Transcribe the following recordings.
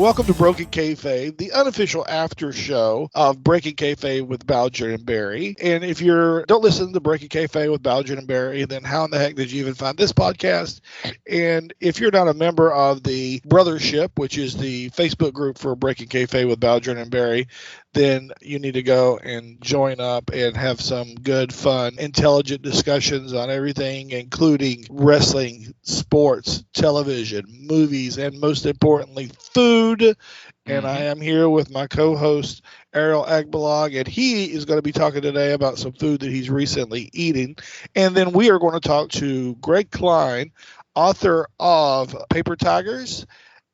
welcome to Broken Kayfabe, the unofficial after show of Breaking Kayfabe with Balger and Barry. And if you don't listen to Breaking Kayfabe with Balger and Barry, then how in the heck did you even find this podcast? And if you're not a member of the Brothership, which is the Facebook group for Breaking Kayfabe with Balger and Barry, then you need to go and join up and have some good, fun, intelligent discussions on everything, including wrestling, sports, television, movies, and most importantly, food. And I am here with my co-host, Ariel Agbalog, and he is going to be talking today about some food that he's recently eating. And then we are going to talk to Greg Klein, author of Paper Tigers,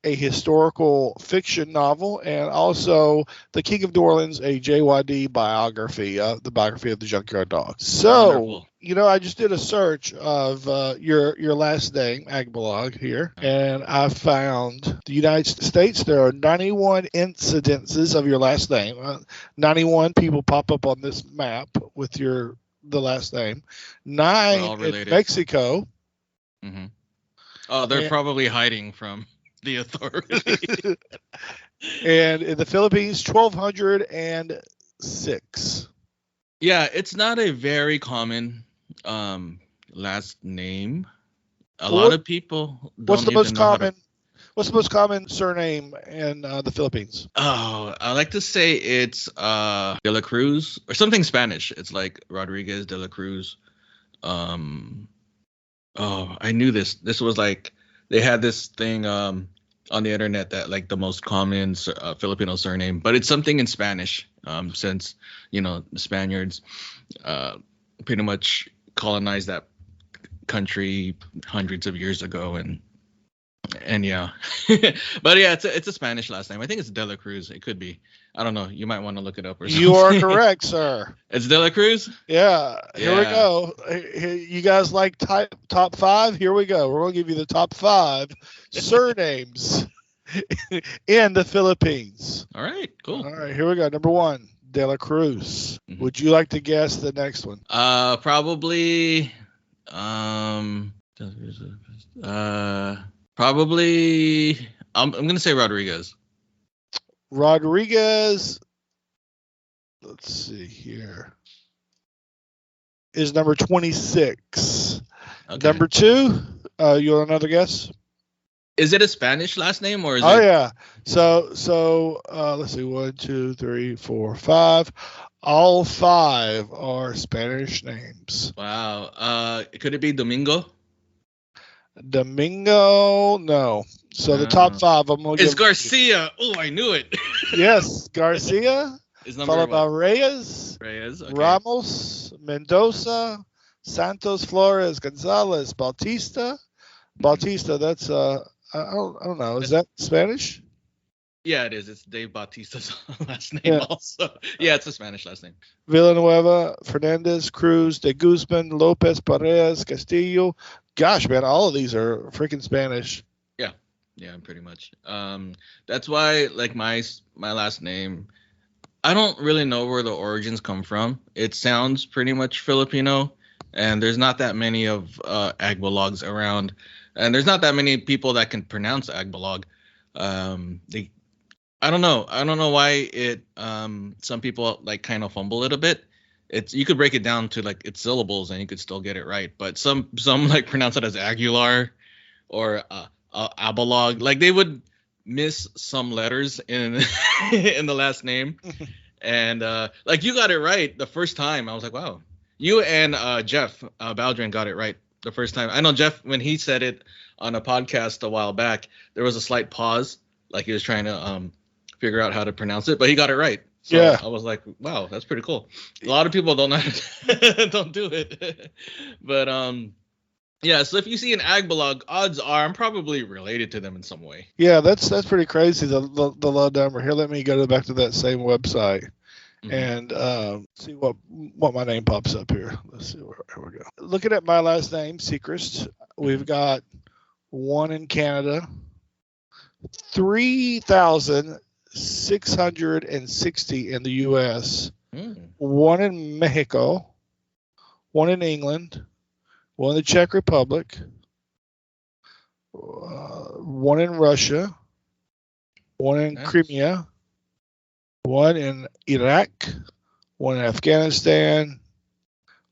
a historical fiction novel, and also The King of New Orleans, a JYD biography, the biography of the Junkyard Dog. So, wonderful. I just did a search of your last name, Agbalog, here, and I found the United States, there are 91 incidences of your last name. 91 people pop up on this map with the last name. 9 in Mexico. Mm-hmm. Oh, they're probably hiding from the authority. And in the Philippines, 1,206. Yeah, it's not a very common last name. A lot of people don't What's the most common surname in the Philippines? Oh, I like to say it's De La Cruz or something Spanish. It's like Rodriguez de la Cruz. I knew this. This was like they had this thing on the internet that like the most common Filipino surname, but it's something in Spanish since, the Spaniards pretty much colonized that country hundreds of years ago. And yeah, but yeah, it's a Spanish last name. I think it's De La Cruz. It could be. I don't know. You might want to look it up or something. You are correct, sir. It's De La Cruz? Yeah. Here we go. You guys like top 5? Here we go. We're going to give you the top 5 surnames in the Philippines. All right. Cool. All right. Here we go. Number 1, De La Cruz. Mm-hmm. Would you like to guess the next one? Probably. Probably. I'm going to say Rodriguez. Rodriguez, let's see here, is number 26. Okay. Number 2, you want another guess? Is it a Spanish last name or is it? Oh, yeah. So let's see, 1, 2, 3, 4, 5. All 5 are Spanish names. Wow. Could it be Domingo? Domingo, no. So the top 5, I'm going to It's Garcia. Oh, I knew it. Yes, Garcia. Followed by Reyes, okay. Ramos, Mendoza, Santos, Flores, Gonzalez, Bautista. Bautista, that's I don't know. Is that Spanish? Yeah, it is. It's Dave Bautista's last name also. Yeah, it's a Spanish last name. Villanueva, Fernandez, Cruz, De Guzman, Lopez, Perez, Castillo. Gosh, man, all of these are freaking Spanish. Yeah, pretty much. That's why, like, my last name, I don't really know where the origins come from. It sounds pretty much Filipino, and there's not that many of Agbalogs around, and there's not that many people that can pronounce Agbalog. I don't know. I don't know why it. Some people like kind of fumble it a bit. You could break it down to like its syllables, and you could still get it right. But some like pronounce it as Aguilar or Abalog. Like they would miss some letters in in the last name, and like you got it right the first time. I was like, wow. You and Jeff Baldrin got it right the first time. I know Jeff, when he said it on a podcast a while back, there was a slight pause, like he was trying to figure out how to pronounce it, but he got it right. So yeah. I was like, wow, that's pretty cool. A lot of people don't do it. But yeah, so if you see an Agbalog, odds are I'm probably related to them in some way. Yeah, that's pretty crazy, the low number. Here, let me go back to that same website. Mm-hmm. And see what my name pops up here. Let's see, here we go. Looking at my last name, Sechrist, we've got 1 in Canada, 3,660 in the U.S., 1 in Mexico, 1 in England, 1 in the Czech Republic, 1 in Russia, one in Nice. Crimea, one in Iraq, one in Afghanistan,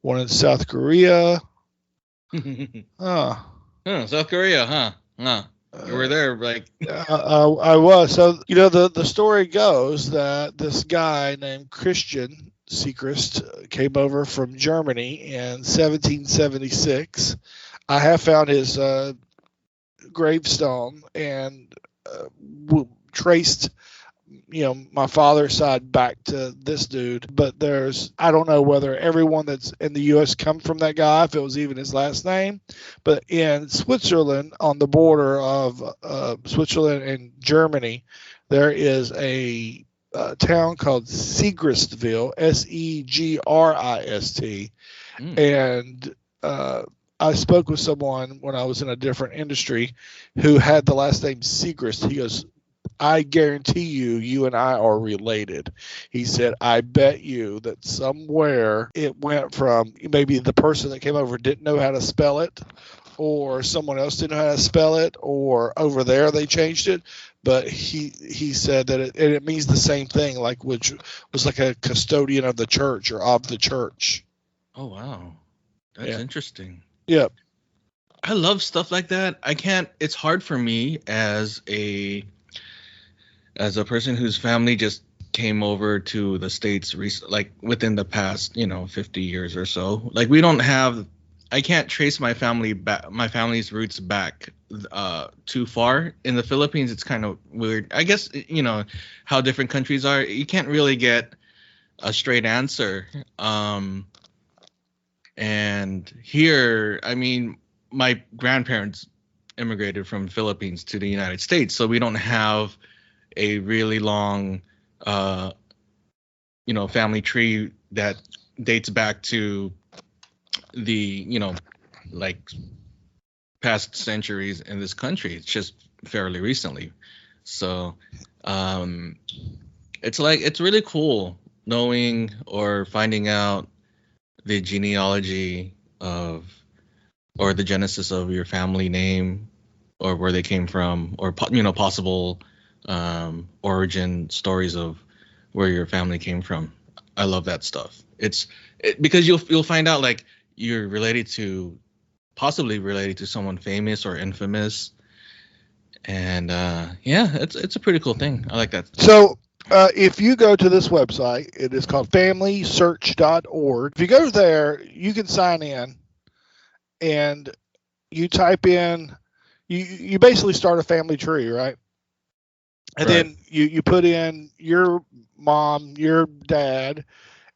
one in South Korea. South Korea, huh? You were there, like. I was. So, the story goes that this guy named Christian Seacrest came over from Germany in 1776. I have found his gravestone and traced my father's side back to this dude, but I don't know whether everyone that's in the U.S. come from that guy, if it was even his last name, but in Switzerland, on the border of Switzerland and Germany, there is a town called Segristville, Segrist, and I spoke with someone when I was in a different industry who had the last name Segrist. He goes, I guarantee you and I are related. He said, I bet you that somewhere it went from maybe the person that came over didn't know how to spell it, or someone else didn't know how to spell it, or over there they changed it. But he said that it means the same thing, like which was like a custodian of the church or of the church. Oh, wow. That's interesting. Yep. I love stuff like that. It's hard for me as a person whose family just came over to the States like within the past, 50 years or so. Like I can't trace my family's roots back too far. In the Philippines, it's kind of weird. I guess, how different countries are. You can't really get a straight answer. And here, I mean, my grandparents immigrated from the Philippines to the United States, so we don't have a really long, family tree that dates back to the, like past centuries in this country. It's just fairly recently. So, it's really cool knowing or finding out the genealogy or the genesis of your family name, or where they came from, or possible origin stories of where your family came from. I love that stuff. Because you'll find out like you're possibly related to someone famous or infamous, and it's a pretty cool thing. I like that. So if you go to this website, it is called FamilySearch.org. If you go there, you can sign in, and you type in, you basically start a family tree, right? And then you put in your mom, your dad,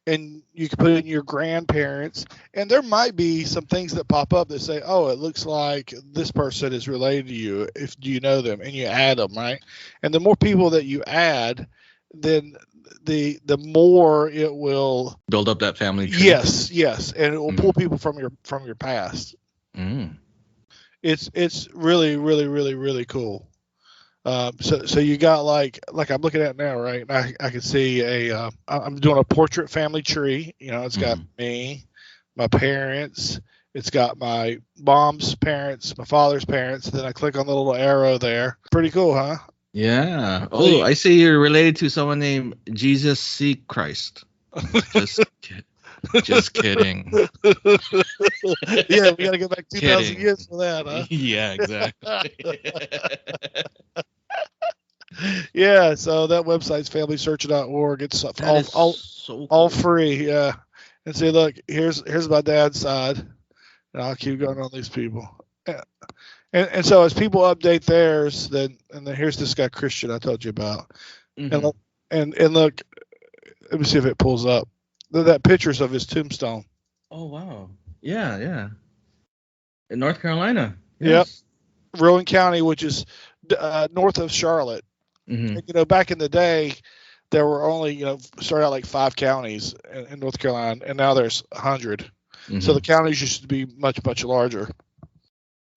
and you can put in your grandparents, and there might be some things that pop up that say, oh, it looks like this person is related to you, if you know them, and you add them, right? And the more people that you add, then the more it will build up that family tree. Yes, and it will pull people from your past. It's really, really, really, really cool. So you got like I'm looking at it now, right? And I can see I'm doing a portrait family tree. It's got me, my parents. It's got my mom's parents, my father's parents. Then I click on the little arrow there. Pretty cool, huh? Yeah. Oh, I see you're related to someone named Jesus C. Christ. Just kidding. Yeah, we got to go back 2,000 years for that, huh? Yeah, exactly. Yeah, so that website's FamilySearch.org. It's all free. Yeah, and see, look, here's my dad's side, and I'll keep going on these people. Yeah. And so as people update theirs, then here's this guy Christian I told you about, and look, let me see if it pulls up. That pictures of his tombstone. Oh wow! Yeah. In North Carolina. Yes. Yep. Rowan County, which is north of Charlotte. And, back in the day, there were only started out like 5 counties in North Carolina, and now there's 100. So the counties used to be much, much larger.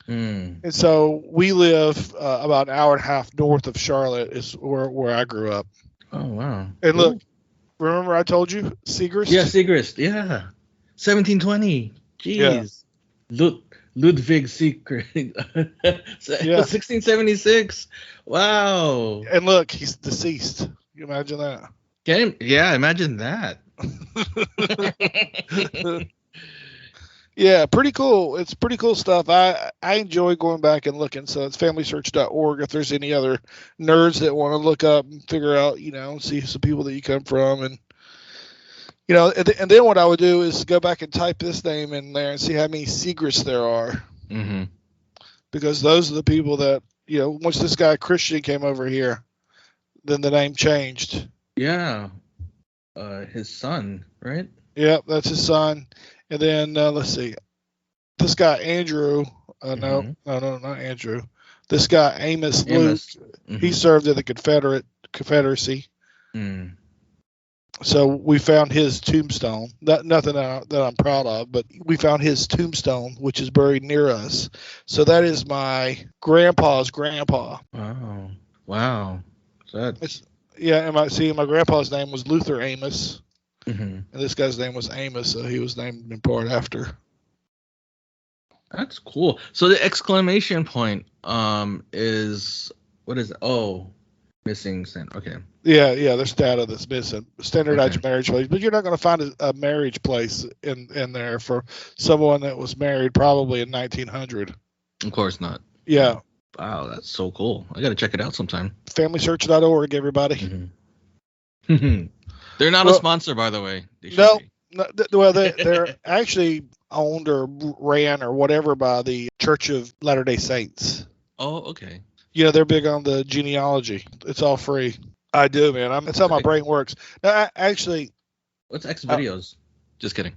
And so we live about an hour and a half north of Charlotte is where I grew up. Oh, wow. And look, remember I told you Segrist? Yeah, Segrist. Yeah. 1720. Jeez. Yeah. Ludwig Secret. Yeah. 1676. Wow. And look, he's deceased. You imagine that? Yeah, imagine that. Yeah, pretty cool. It's pretty cool stuff. I enjoy going back and looking. So it's familysearch.org if there's any other nerds that want to look up and figure out, see some people that you come from. And, and then what I would do is go back and type this name in there and see how many Segrets there are. Mm-hmm. Because those are the people that, once this guy Christian came over here, then the name changed. Yeah. His son, right? Yep, that's his son. And then let's see, this guy Andrew. No, not Andrew. This guy Amos. Luke. Mm-hmm. He served in the Confederacy. Mm. So we found his tombstone. Nothing that I'm proud of, but we found his tombstone, which is buried near us. So that is my grandpa's grandpa. Wow. So that's... Yeah, and my grandpa's name was Luther Amos. Mm-hmm. And this guy's name was Amos, so he was named in part after. That's cool. So the exclamation point is, what is it? Oh, missing cent. Okay. Yeah, there's data that's missing. Standardized marriage place, but you're not going to find a marriage place in there for someone that was married probably in 1900. Of course not. Yeah. Wow, that's so cool. I got to check it out sometime. FamilySearch.org, everybody. Mm-hmm. They're not a sponsor, by the way. No, well, they're actually owned or ran or whatever by the Church of Latter-day Saints. Oh, okay. They're big on the genealogy. It's all free. I do, man. That's how my brain works. No, actually. What's X videos? Just kidding.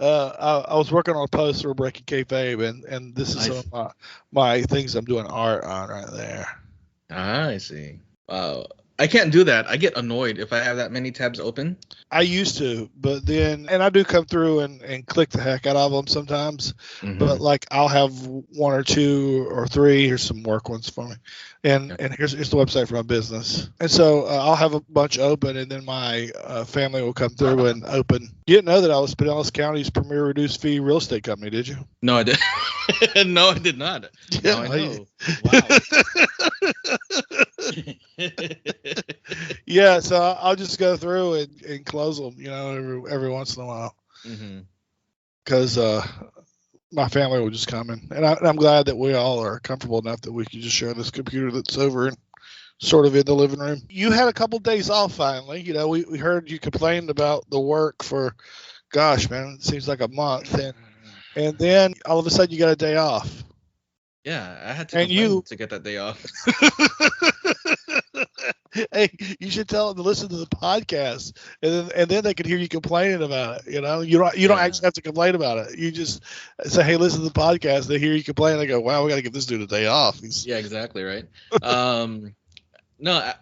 I was working on a post for Breaking Kayfabe, and this is some of my things I'm doing art on right there. I see. Wow. I can't do that. I get annoyed if I have that many tabs open. I used to, but then, and I do come through and click the heck out of them sometimes, but like I'll have one or two or three. Here's some work ones for me. And here's the website for my business. And so I'll have a bunch open, and then my family will come through and open. You didn't know that I was Pinellas County's premier reduced fee real estate company, did you? No, I did. No, I did not. Yeah, now I know. Wow. Yeah, so I'll just go through and close them, every once in a while, because my family will just come in, and I'm glad that we all are comfortable enough that we can just share this computer that's over and sort of in the living room. You had a couple days off finally. We heard you complained about the work for, gosh, man, it seems like a month, and then all of a sudden you got a day off. Yeah, I had to complain to get that day off. Hey, you should tell them to listen to the podcast, and then they can hear you complaining about it. You don't actually have to complain about it. You just say, "Hey, listen to the podcast." They hear you complain. They go, "Wow, we got to give this dude a day off." Yeah, exactly right. No,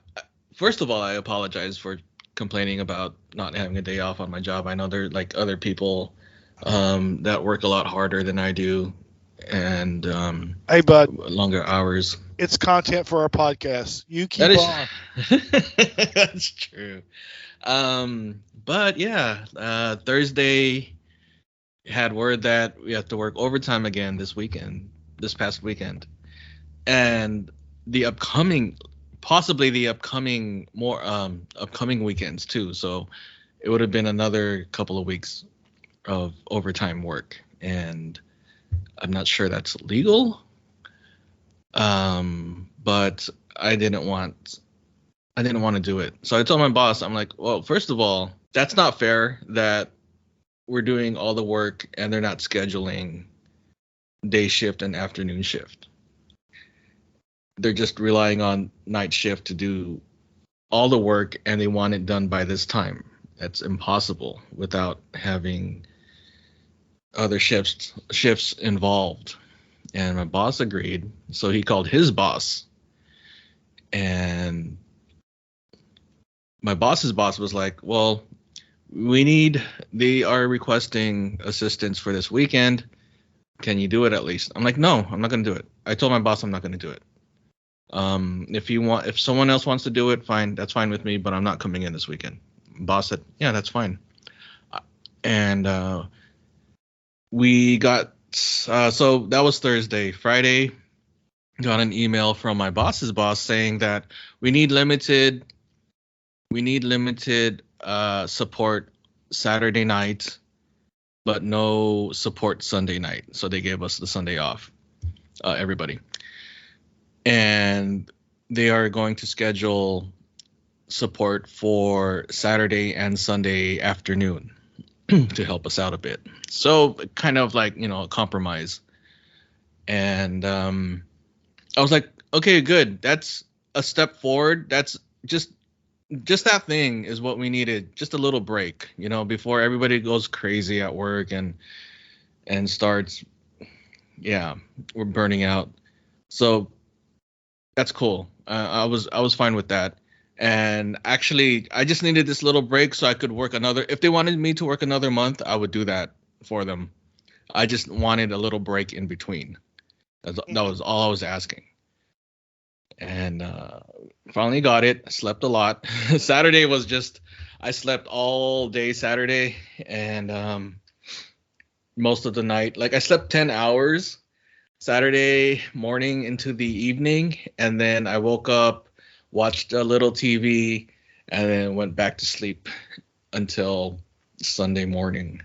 first of all, I apologize for complaining about not having a day off on my job. I know there are like other people that work a lot harder than I do, and hey, bud, longer hours. It's content for our podcast. You keep on. That's true. But yeah, Thursday had word that we have to work overtime again this past weekend, and possibly the upcoming weekends too. So it would have been another couple of weeks of overtime work, and I'm not sure that's legal. But I didn't want to do it. So I told my boss, I'm like, well, first of all, that's not fair that we're doing all the work and they're not scheduling day shift and afternoon shift. They're just relying on night shift to do all the work, and they want it done by this time. That's impossible without having other shifts involved. And my boss agreed, so he called his boss, and my boss's boss was like, well, they are requesting assistance for this weekend. Can you do it at least? I'm like, no, I'm not going to do it. I told my boss I'm not going to do it. If someone else wants to do it, fine, that's fine with me, but I'm not coming in this weekend. Boss said, yeah, that's fine. and we got so that was Thursday. Friday, got an email from my boss's boss saying that we need limited support Saturday night, but no support Sunday night. So they gave us the Sunday off, everybody, and they are going to schedule support for Saturday and Sunday afternoon to help us out a bit. So kind of like, a compromise. And I was like, okay, good. That's a step forward. That's just that thing is what we needed. Just a little break, before everybody goes crazy at work and starts, we're burning out. So that's cool. I was fine with that. And actually, I just needed this little break so I could work another. If they wanted me to work another month, I would do that for them. I just wanted a little break in between. That was all I was asking. And finally got it. I slept a lot. Saturday was just, I slept all day Saturday and most of the night. Like I slept 10 hours Saturday morning into the evening. And then I woke up, watched a little TV, and then went back to sleep until Sunday morning.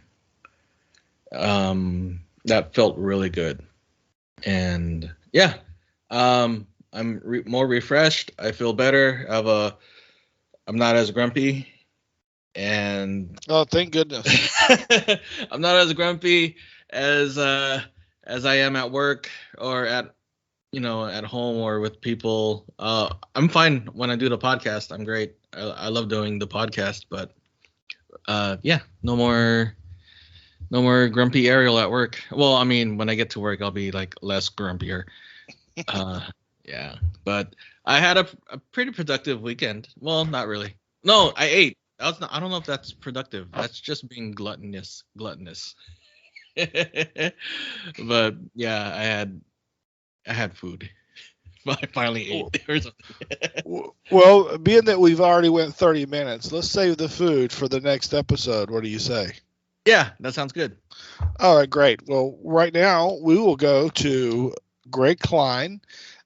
That felt really good. And yeah, I'm more refreshed. I feel better. I'm not as grumpy. And oh, thank goodness. I'm not as grumpy as I am at work or at home or with people. I'm fine when I do the podcast. I'm great. I love doing the podcast, but no more grumpy Ariel at work. Well, I mean, when I get to work, I'll be like less grumpier. But I had a pretty productive weekend. Well, not really. No, I ate. I don't know if that's productive. That's just being gluttonous. But yeah, I had food. I finally ate or something. Well, being that we've already went 30 minutes, let's save the food for the next episode. What do you say? Yeah, that sounds good. All right, great. Well, right now we will go to Greg Klein,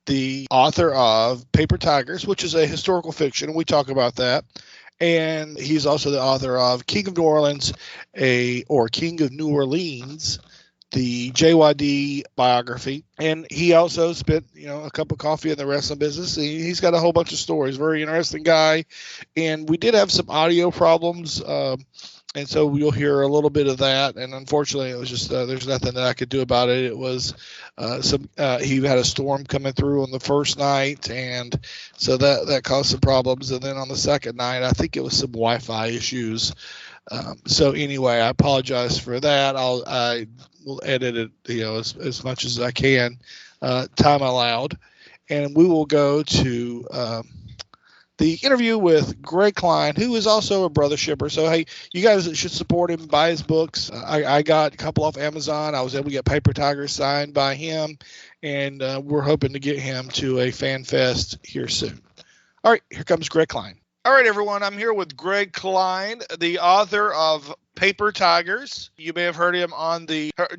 the author of Paper Tigers, which is a historical fiction. We talk about that. And he's also the author of King of New Orleans, King of New Orleans, the JYD biography. And he also spent, a cup of coffee in the wrestling business. He's got a whole bunch of stories. Very interesting guy. And we did have some audio problems. And so you'll hear a little bit of that. And unfortunately, it was just there's nothing that I could do about it. It was he had a storm coming through on the first night, and so that caused some problems. And then on the second night, I think it was some Wi-Fi issues. So anyway, I apologize for that. I will edit it, as much as I can, time allowed, and we will go to the interview with Greg Klein, who is also a brother shipper. So, hey, you guys should support him, buy his books. I got a couple off Amazon. I was able to get Paper Tigers signed by him, and we're hoping to get him to a fan fest here soon. All right, here comes Greg Klein. All right, everyone, I'm here with Greg Klein, the author of Paper Tigers. You may have heard him on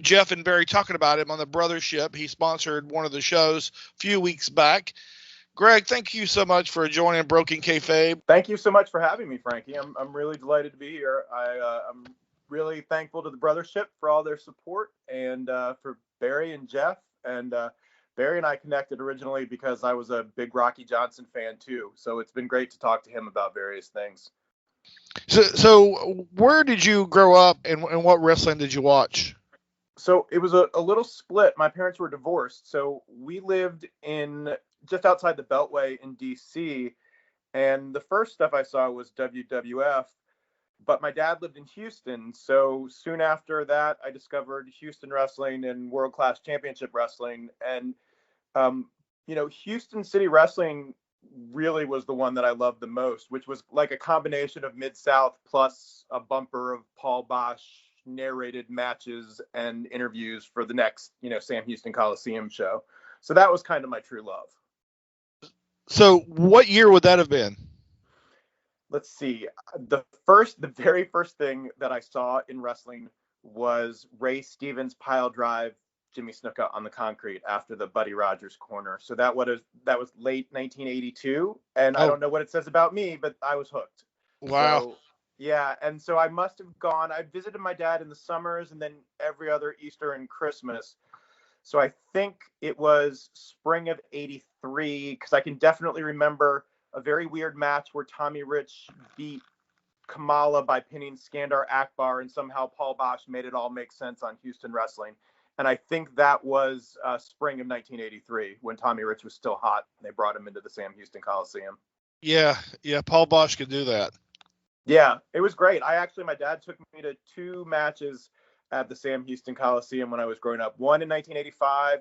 Jeff and Barry talking about him on the Brothership. He sponsored one of the shows a few weeks back. Greg, thank you so much for joining Broken Kayfabe. Thank you so much for having me, Frankie. I'm really delighted to be here. I'm really thankful to the Brothership for all their support, and for Barry and Jeff. And Barry and I connected originally because I was a big Rocky Johnson fan too. So it's been great to talk to him about various things. So where did you grow up, and what wrestling did you watch? So it was a little split. My parents were divorced, so we lived in just outside the Beltway in DC, and the first stuff I saw was WWF, but my dad lived in Houston, so soon after that I discovered Houston wrestling and World Class Championship Wrestling, and Houston City Wrestling really was the one that I loved the most, which was like a combination of Mid-South plus a bumper of Paul Bosch narrated matches and interviews for the next, Sam Houston Coliseum show. So that was kind of my true love. So what year would that have been? let's see. The very first thing that I saw in wrestling was Ray Stevens pile drive Jimmy Snuka on the concrete after the Buddy Rogers corner. So that was late 1982, and I Oh, don't know what it says about me, but I was hooked. wow. So yeah, and so I must have gone. I visited my dad in the summers, and then every other Easter and Christmas. So I think it was spring of '83, because I can definitely remember a very weird match where Tommy Rich beat Kamala by pinning Skandar Akbar, and somehow Paul Bosch made it all make sense on Houston Wrestling. And I think that was spring of 1983 when Tommy Rich was still hot. And they brought him into the Sam Houston Coliseum. Yeah, Paul Bosch could do that. Yeah, it was great. My dad took me to 2 matches at the Sam Houston Coliseum when I was growing up. One in 1985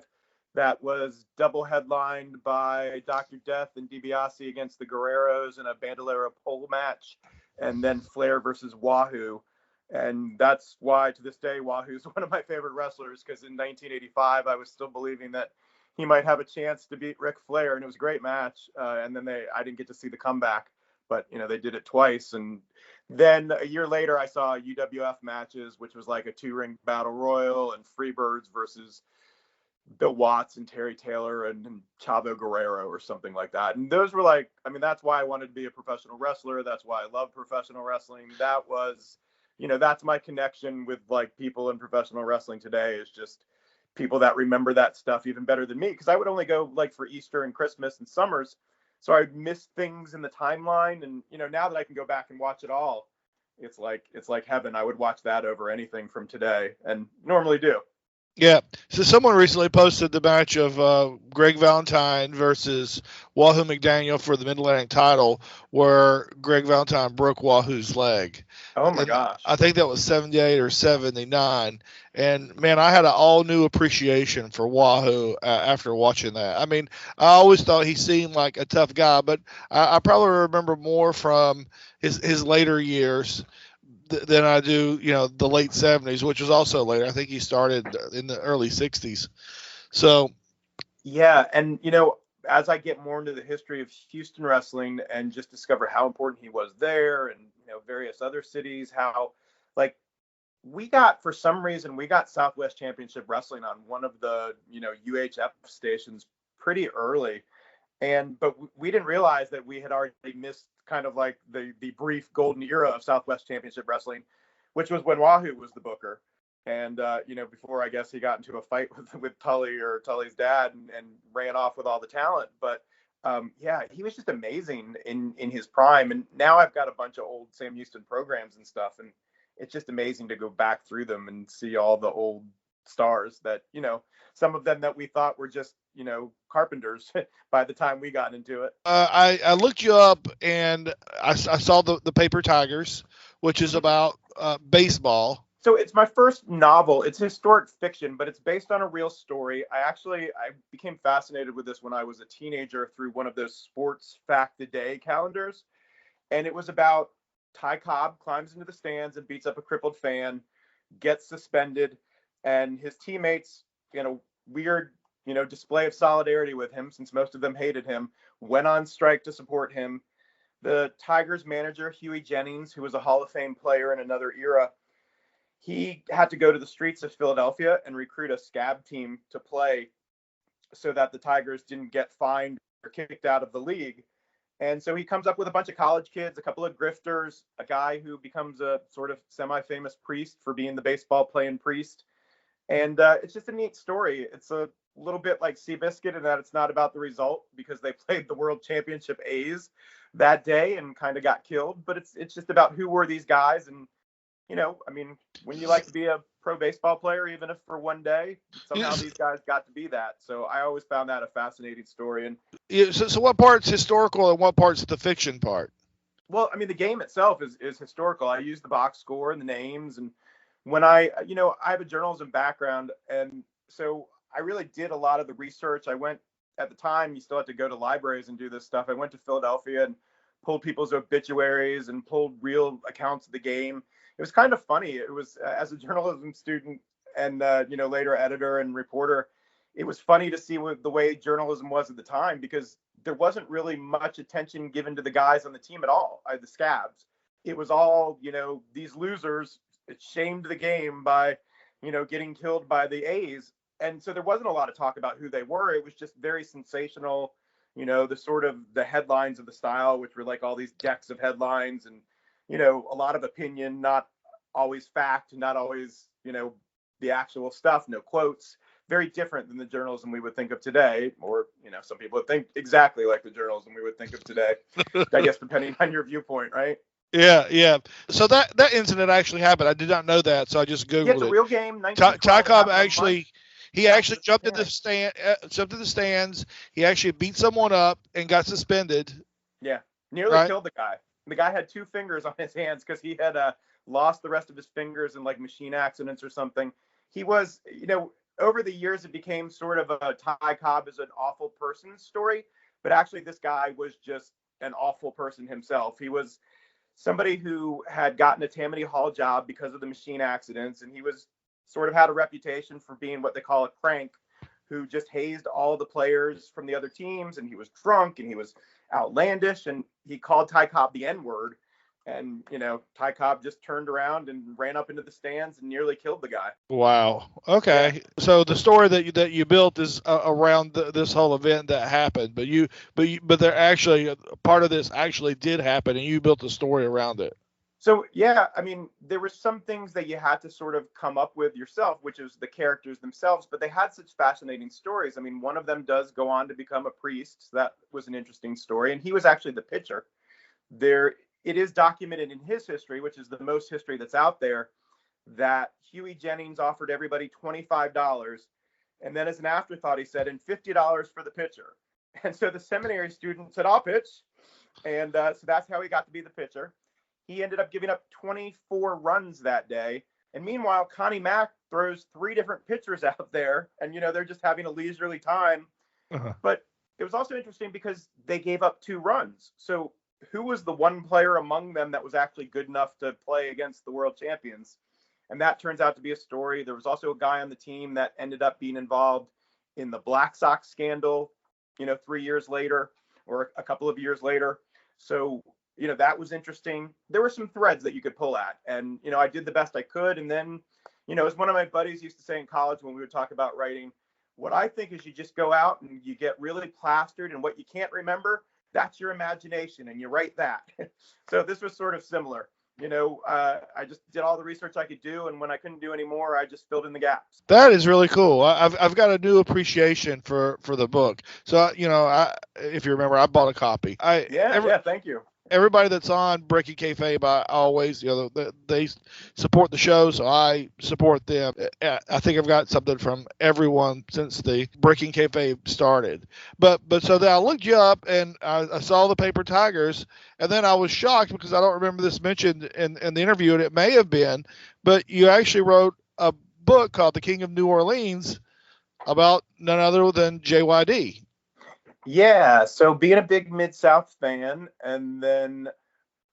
that was double headlined by Dr. Death and DiBiase against the Guerreros in a Bandolero pole match, and then Flair versus Wahoo. And that's why to this day Wahoo's one of my favorite wrestlers, because in 1985 I was still believing that he might have a chance to beat Ric Flair, and it was a great match. And then I didn't get to see the comeback, but they did it twice. And then a year later I saw UWF matches, which was like a 2-ring battle royal, and Freebirds versus Bill Watts and Terry Taylor and Chavo Guerrero or something like that. And those were that's why I wanted to be a professional wrestler. That's why I love professional wrestling. That was, that's my connection with people in professional wrestling today, is just people that remember that stuff even better than me. Because I would only go for Easter and Christmas and summers. So I miss things in the timeline. And, now that I can go back and watch it all, it's like heaven. I would watch that over anything from today, and normally do. Yeah. So someone recently posted the match of Greg Valentine versus Wahoo Mcdaniel for the Mid-Atlantic title, where Greg Valentine broke Wahoo's leg. Oh my And gosh. I think that was 78 or 79. And man, I had an all new appreciation for Wahoo after watching that. I mean, I always thought he seemed like a tough guy, but I probably remember more from his later years than I do, the late 70s, which was also later. I think he started in the early 60s. So, yeah. And, as I get more into the history of Houston wrestling and just discover how important he was there, and, various other cities, how for some reason, we got Southwest Championship Wrestling on one of the, UHF stations pretty early. But we didn't realize that we had already missed kind of the brief golden era of Southwest Championship Wrestling, which was when Wahoo was the booker. And, before I guess he got into a fight with Tully or Tully's dad, and ran off with all the talent. But yeah, he was just amazing in his prime. And now I've got a bunch of old Sam Houston programs and stuff, and it's just amazing to go back through them and see all the old stars that, some of them that we thought were just, carpenters by the time we got into it. I looked you up, and I saw the Paper Tigers, which is about baseball. So it's my first novel. It's historic fiction, but it's based on a real story. I became fascinated with this when I was a teenager through one of those sports fact a day calendars. And it was about Ty Cobb climbs into the stands and beats up a crippled fan, gets suspended, and his teammates, weird, display of solidarity with him, since most of them hated him, went on strike to support him. The Tigers manager, Huey Jennings, who was a Hall of Fame player in another era, he had to go to the streets of Philadelphia and recruit a scab team to play so that the Tigers didn't get fined or kicked out of the league. And so he comes up with a bunch of college kids, a couple of grifters, a guy who becomes a sort of semi-famous priest for being the baseball playing priest. And it's just a neat story. It's a little bit like Seabiscuit in that it's not about the result, because they played the World Championship A's that day and kind of got killed. But it's just about who were these guys. And, when you like to be a pro baseball player, even if for one day, somehow these guys got to be that. So I always found that a fascinating story. And so what part's historical and what part's the fiction part? Well, the game itself is historical. I use the box score and the names. And when I have a journalism background, and so I really did a lot of the research. I went, at the time, you still had to go to libraries and do this stuff. I went to Philadelphia and pulled people's obituaries and pulled real accounts of the game. It was kind of funny. It was, as a journalism student and, later editor and reporter, it was funny to see the way journalism was at the time, because there wasn't really much attention given to the guys on the team at all, the scabs. It was all, these losers shamed the game by, getting killed by the A's. And so there wasn't a lot of talk about who they were. It was just very sensational, the sort of the headlines of the style, which were like all these decks of headlines and, a lot of opinion, not always fact, not always, the actual stuff, no quotes. Very different than the journalism we would think of today, or some people would think exactly like the journalism we would think of today. I guess depending on your viewpoint, right? Yeah. So that incident actually happened. I did not know that, so I just googled it. Yeah, it's a real game. Ty Cobb actually jumped in the stands. He actually beat someone up and got suspended. Yeah, nearly killed the guy. The guy had 2 fingers on his hands because he had lost the rest of his fingers in like machine accidents or something. He was, over the years, it became sort of a Ty Cobb is an awful person story, but actually this guy was just an awful person himself. He was somebody who had gotten a Tammany Hall job because of the machine accidents, and he was sort of had a reputation for being what they call a crank, who just hazed all the players from the other teams, and he was drunk and he was outlandish, and he called Ty Cobb the N-word. And, Ty Cobb just turned around and ran up into the stands and nearly killed the guy. Wow. Okay. Yeah. So the story that you built is around this whole event that happened, but there actually part of this actually did happen, and you built a story around it. So, yeah, I mean, there were some things that you had to sort of come up with yourself, which is the characters themselves, but they had such fascinating stories. I mean, one of them does go on to become a priest. So that was an interesting story. And he was actually the pitcher. It is documented in his history, which is the most history that's out there, that Huey Jennings offered everybody $25. And then as an afterthought, he said, and $50 for the pitcher. And so the seminary student said, I'll pitch. And so that's how he got to be the pitcher. He ended up giving up 24 runs that day. And meanwhile, Connie Mack throws 3 different pitchers out there. And, they're just having a leisurely time. Uh-huh. But it was also interesting because they gave up 2 runs. So who was the one player among them that was actually good enough to play against the world champions? And that turns out to be a story. There was also a guy on the team that ended up being involved in the Black Sox scandal, 3 years later or a couple of years later. So, that was interesting. There were some threads that you could pull at. And, I did the best I could. And then, as one of my buddies used to say in college when we would talk about writing, what I think is you just go out and you get really plastered, and what you can't remember, that's your imagination, and you write that. So this was sort of similar. I just did all the research I could do, and when I couldn't do any more, I just filled in the gaps. That is really cool. I've got a new appreciation for the book. So, if you remember, I bought a copy. Yeah, thank you. Everybody that's on Breaking Kayfabe, I always, they support the show, so I support them. I think I've got something from everyone since the Breaking Kayfabe started. But so then I looked you up, and I saw the Paper Tigers, and then I was shocked because I don't remember this mentioned in the interview, and it may have been, but you actually wrote a book called The King of New Orleans about none other than JYD. Yeah, so being a big Mid-South fan, and then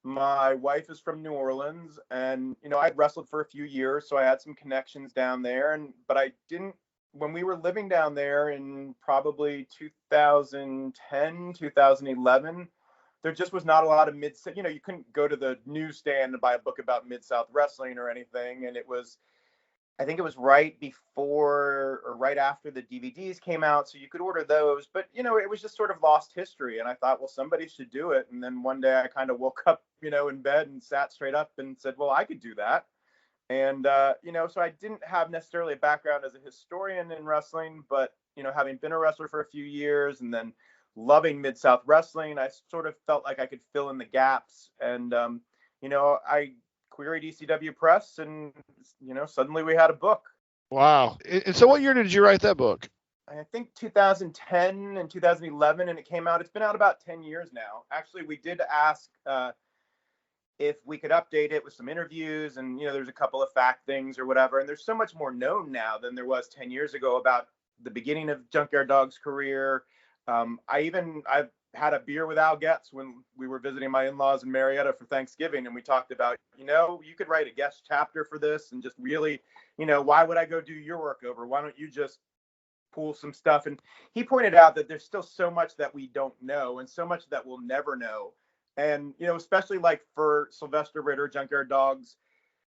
my wife is from New Orleans, and, I'd wrestled for a few years, so I had some connections down there, but I didn't, when we were living down there in probably 2010, 2011, there just was not a lot of you couldn't go to the newsstand and buy a book about Mid-South wrestling or anything, and I think it was right before or right after the DVDs came out, so you could order those. But, it was just sort of lost history. And I thought, well, somebody should do it. And then one day I kind of woke up, in bed and sat straight up and said, well, I could do that. And, so I didn't have necessarily a background as a historian in wrestling, but, having been a wrestler for a few years and then loving Mid-South wrestling, I sort of felt like I could fill in the gaps. And, I queried ECW Press, and suddenly we had a book. Wow. And so what year did you write that book? I think 2010 and 2011, and it came out. It's been out about 10 years now. Actually, we did ask if we could update it with some interviews, and there's a couple of fact things or whatever, and there's so much more known now than there was 10 years ago about the beginning of Junkyard Dog's career. I've had a beer with Al Getz when we were visiting my in-laws in Marietta for Thanksgiving, and we talked about, you could write a guest chapter for this, and just really, why would I go do your work over? Why don't you just pull some stuff. And he pointed out that there's still so much that we don't know and so much that we'll never know. And, especially like for Sylvester Ritter, Junkyard Dog's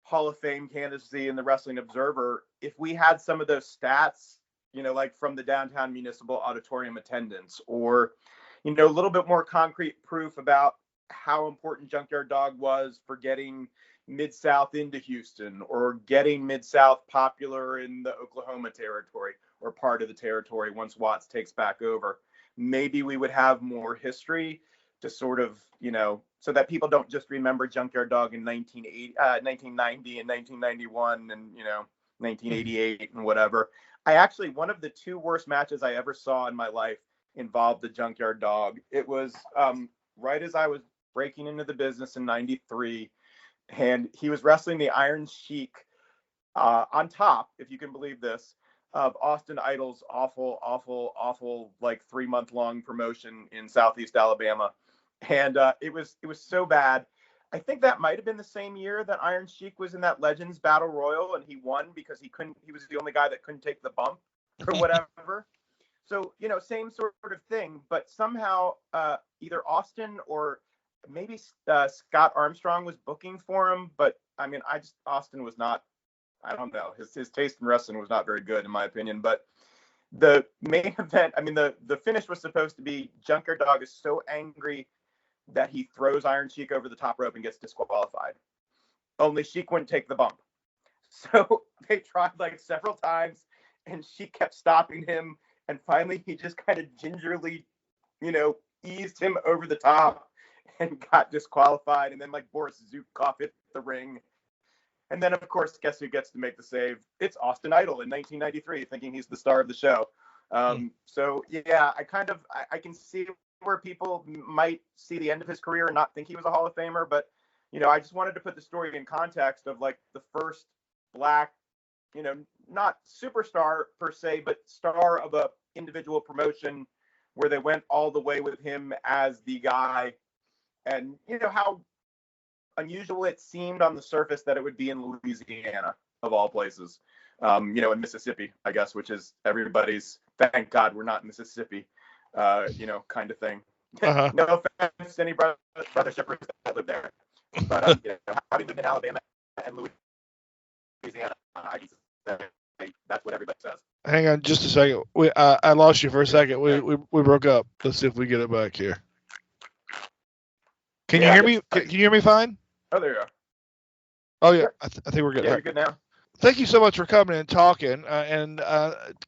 Hall of Fame candidacy in the Wrestling Observer, if we had some of those stats, like from the downtown municipal auditorium attendance, or, a little bit more concrete proof about how important Junkyard Dog was for getting Mid-South into Houston, or getting Mid-South popular in the Oklahoma territory, or part of the territory once Watts takes back over, maybe we would have more history to sort of, so that people don't just remember Junkyard Dog in 1990 and 1991 and, 1988 and whatever. One of the two worst matches I ever saw in my life involved the Junkyard Dog. It was right as I was breaking into the business in 93, and he was wrestling the Iron Sheik on top, if you can believe this, of Austin Idol's awful, like 3-month-long promotion in Southeast Alabama. And it was so bad. I think that might have been the same year that Iron Sheik was in that Legends Battle Royal, and he won because he was the only guy that couldn't take the bump or whatever. So, same sort of thing, but somehow either Austin or maybe Scott Armstrong was booking for him. But I mean, Austin was not, I don't know, his taste in wrestling was not very good in my opinion. But the main event, the finish was supposed to be Junkyard Dog is so angry that he throws Iron Sheik over the top rope and gets disqualified. Only Sheik wouldn't take the bump. So they tried like several times, and Sheik kept stopping him. And finally, he just kind of gingerly, eased him over the top and got disqualified. And then like Boris Zukov hit the ring. And then, of course, guess who gets to make the save? It's Austin Idol in 1993, thinking he's the star of the show. So, yeah, I can see where people might see the end of his career and not think he was a Hall of Famer. But, I just wanted to put the story in context of like the first black, not superstar per se, but star of a individual promotion where they went all the way with him as the guy. And, how unusual it seemed on the surface that it would be in Louisiana, of all places, in Mississippi, I guess, which is everybody's, thank God we're not in Mississippi, kind of thing. Uh-huh. No offense to any brother shippers that live there, but having lived in Alabama and Louisiana, that's what everybody says. Hang on just a second. I lost you for a second. We broke up. Let's see if we get it back here. Can you hear me? Can you hear me fine? Oh, there you are. Oh, yeah. I think we're good. Yeah, you're good now. Thank you so much for coming and talking. And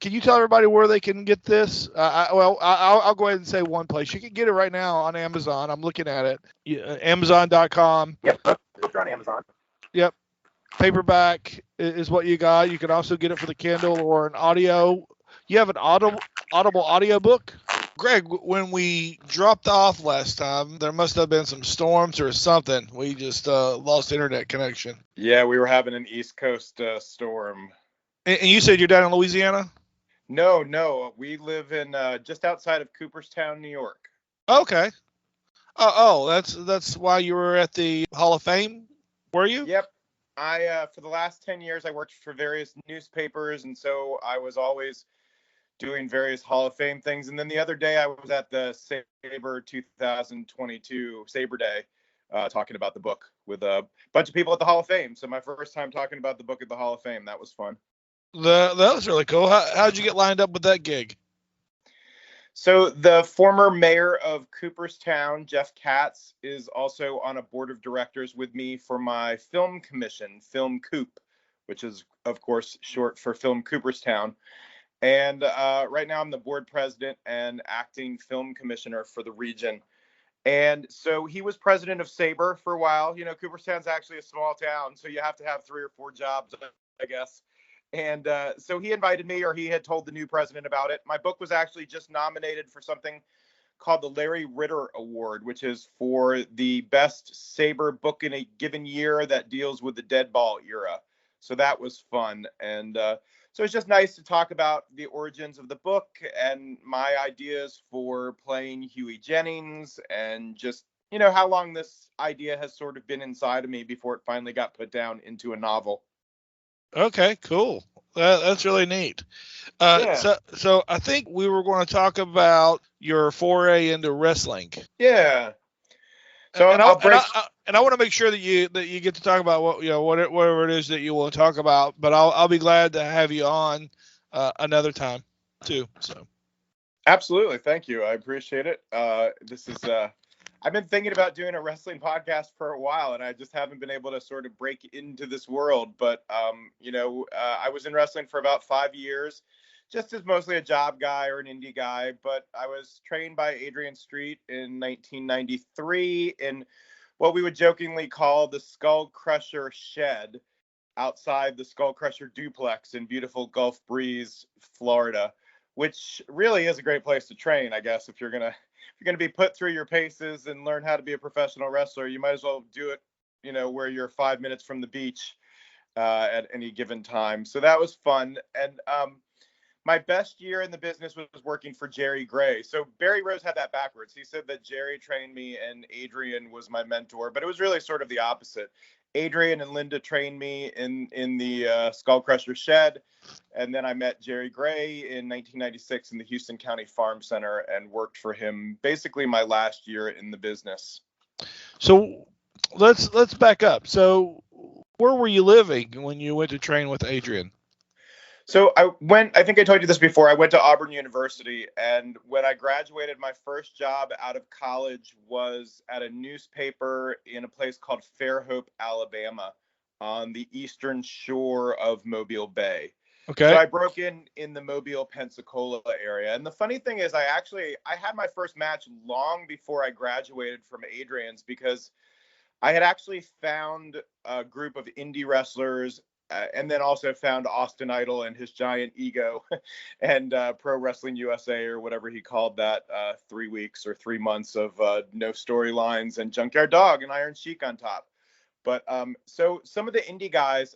can you tell everybody where they can get this? I'll go ahead and say one place. You can get it right now on Amazon. I'm looking at it. Amazon.com. Yep, it's on Amazon. Yep. Paperback is what you got. You can also get it for the Kindle or an audio. You have an audible audio book? Greg, when we dropped off last time, there must have been some storms or something. We just lost internet connection. Yeah, we were having an East Coast storm. And you said you're down in Louisiana? No. We live in just outside of Cooperstown, New York. Okay. Oh, that's why you were at the Hall of Fame, were you? Yep. I for the last 10 years, I worked for various newspapers, and so I was always doing various Hall of Fame things. And then the other day I was at the Sabre 2022 Sabre Day talking about the book with a bunch of people at the Hall of Fame. So my first time talking about the book at the Hall of Fame. That was fun. That was really cool. How'd you get lined up with that gig? So the former mayor of Cooperstown, Jeff Katz, is also on a board of directors with me for my film commission, Film Coop, which is, of course, short for Film Cooperstown. And right now I'm the board president and acting film commissioner for the region. And so he was president of Sabre for a while. Cooperstown's actually a small town, so you have to have 3 or 4 jobs, I guess. And so he invited me, or he had told the new president about it. My book was actually just nominated for something called the Larry Ritter Award, which is for the best Sabre book in a given year that deals with the dead ball era. So that was fun. And so it's just nice to talk about the origins of the book and my ideas for playing Huey Jennings, and just, how long this idea has sort of been inside of me before it finally got put down into a novel. Okay, cool. That's really neat. Yeah. So I think we were going to talk about your foray into wrestling, Yeah. and, So and I I'll and I break. and I want to make sure that you get to talk about whatever it is that you want to talk about. But I'll be glad to have you on another time too. So Absolutely. Thank you. I appreciate it. This is, I've been thinking about doing a wrestling podcast for a while, and I just haven't been able to sort of break into this world. But, I was in wrestling for about 5 years, just as mostly a job guy or an indie guy. But I was trained by Adrian Street in 1993 in what we would jokingly call the Skull Crusher Shed outside the Skull Crusher duplex in beautiful Gulf Breeze, Florida, which really is a great place to train, I guess. If you're gonna be put through your paces and learn how to be a professional wrestler, you might as well do it, where you're 5 minutes from the beach at any given time. So that was fun. And my best year in the business was working for Jerry Gray. So Barry Rose had that backwards. He said that Jerry trained me and Adrian was my mentor, but it was really sort of the opposite. Adrian and Linda trained me in the Skull Crusher Shed, and then I met Jerry Gray in 1996 in the Houston County Farm Center and worked for him basically my last year in the business. so let's back up. So where were you living when you went to train with Adrian? So I think I told you this before. I went to Auburn University, and when I graduated, my first job out of college was at a newspaper in a place called Fairhope, Alabama, on the eastern shore of Mobile Bay. So Okay. I broke in the Mobile, Pensacola area. And the funny thing is I had my first match long before I graduated from Adrian's, because I had actually found a group of indie wrestlers, and then also found Austin Idol and his giant ego and Pro Wrestling USA, or whatever he called that, 3 weeks or 3 months of no storylines and Junkyard Dog and Iron Sheik on top. But so some of the indie guys,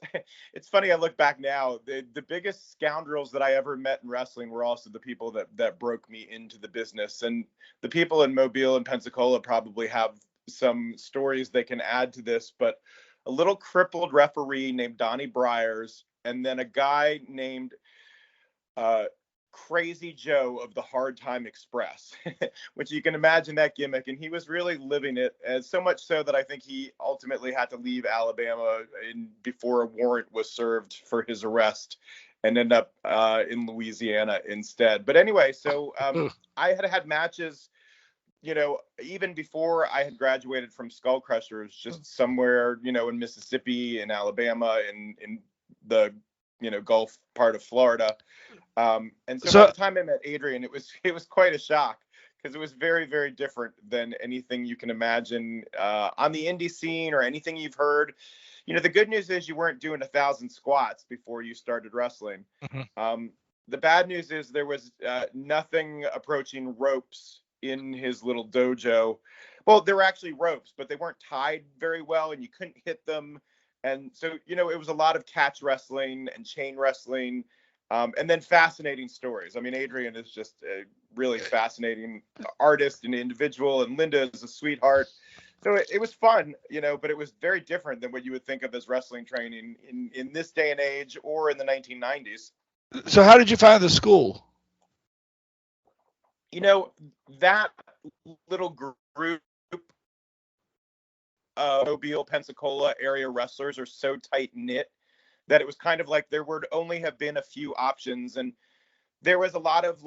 it's funny, I look back now, the biggest scoundrels that I ever met in wrestling were also the people that broke me into the business. And the people in Mobile and Pensacola probably have some stories they can add to this, but a little crippled referee named Donnie Briers, and then a guy named uh, Crazy Joe of the Hard Time Express, which you can imagine that gimmick. And he was really living it, and so much so that I think he ultimately had to leave Alabama before a warrant was served for his arrest, and end up in Louisiana instead. But anyway, so I had matches, even before I had graduated from Skull Crushers, just somewhere, in Mississippi, in Alabama, in the, Gulf part of Florida. And so by So the time I met Adrian, it was quite a shock, because it was very, very different than anything you can imagine on the indie scene or anything you've heard. The good news is you weren't doing 1,000 squats before you started wrestling. mhm. The bad news is there was nothing approaching ropes in his little dojo. Well, there were actually ropes, but they weren't tied very well, and you couldn't hit them. And so, it was a lot of catch wrestling and chain wrestling, and then fascinating stories. I mean, Adrian is just a really fascinating artist and individual, and Linda is a sweetheart. So it was fun, but it was very different than what you would think of as wrestling training in this day and age, or in the 1990s. so how did you find the school? That little group of Mobile, Pensacola area wrestlers are so tight knit that it was kind of like there would only have been a few options. And there was a lot of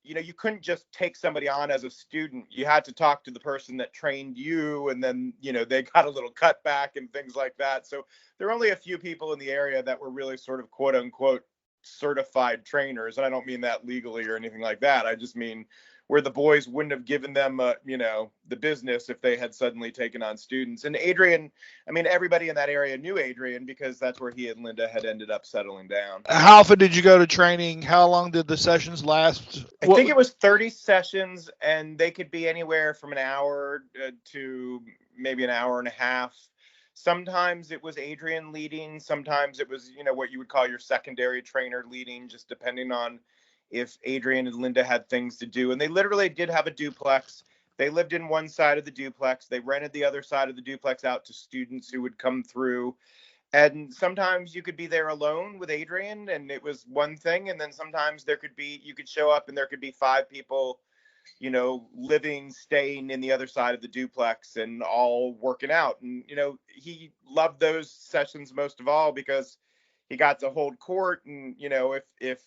you couldn't just take somebody on as a student. You had to talk to the person that trained you, and then, they got a little cutback and things like that. So there were only a few people in the area that were really sort of quote unquote certified trainers. And I don't mean that legally or anything like that. I just mean where the boys wouldn't have given them, the business if they had suddenly taken on students. And Adrian, I mean, everybody in that area knew Adrian, because that's where he and Linda had ended up settling down. How often did you go to training? How long did the sessions last? I think it was 30 sessions, and they could be anywhere from an hour to maybe an hour and a half. Sometimes it was Adrian leading. Sometimes it was, what you would call your secondary trainer leading, just depending on if Adrian and Linda had things to do. And they literally did have a duplex. They lived in one side of the duplex. They rented the other side of the duplex out to students who would come through. And sometimes you could be there alone with Adrian and it was one thing. And then sometimes you could show up and there could be 5 people, living, staying in the other side of the duplex and all working out. And, he loved those sessions most of all because he got to hold court. And, if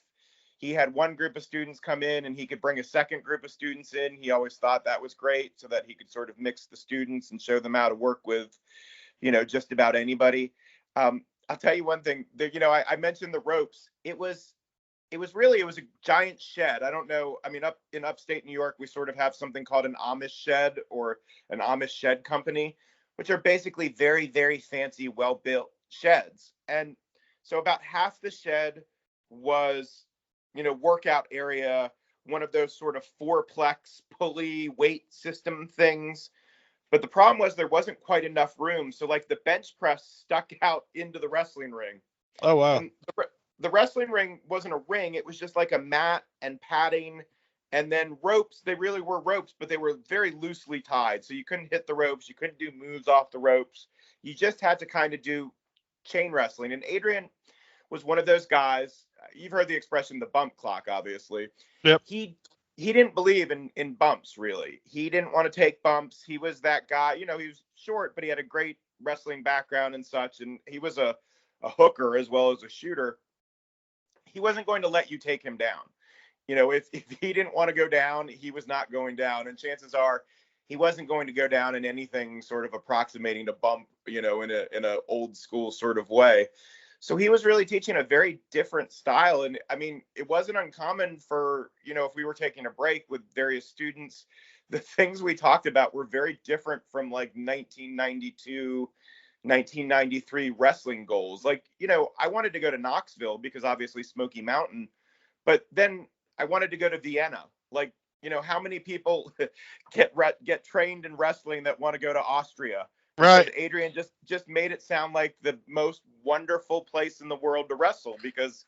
he had one group of students come in and he could bring a second group of students in, he always thought that was great so that he could sort of mix the students and show them how to work with, just about anybody. I'll tell you one thing. I mentioned the ropes. It was a giant shed. I don't know. I mean, up in upstate New York, we sort of have something called an Amish shed or an Amish shed company, which are basically very, very fancy, well-built sheds. And so about half the shed was, workout area, one of those sort of 4-plex pulley weight system things. But the problem was there wasn't quite enough room. So like the bench press stuck out into the wrestling ring. Oh, wow. And the wrestling ring wasn't a ring. It was just like a mat and padding and then ropes. They really were ropes, but they were very loosely tied. So you couldn't hit the ropes. You couldn't do moves off the ropes. You just had to kind of do chain wrestling. And Adrian was one of those guys. You've heard the expression, the bump clock, obviously. Yep. He didn't believe in bumps, really. He didn't want to take bumps. He was that guy, he was short, but he had a great wrestling background and such. And he was a hooker as well as a shooter. He wasn't going to let you take him down. If he didn't want to go down, he was not going down. And chances are he wasn't going to go down in anything sort of approximating a bump, in a old school sort of way. So he was really teaching a very different style. And I mean, it wasn't uncommon for, if we were taking a break with various students, the things we talked about were very different from like 1992, 1993 wrestling goals. Like, I wanted to go to Knoxville because obviously Smoky Mountain, but then I wanted to go to Vienna. Like, how many people get trained in wrestling that want to go to Austria? Right. Because Adrian just made it sound like the most wonderful place in the world to wrestle because,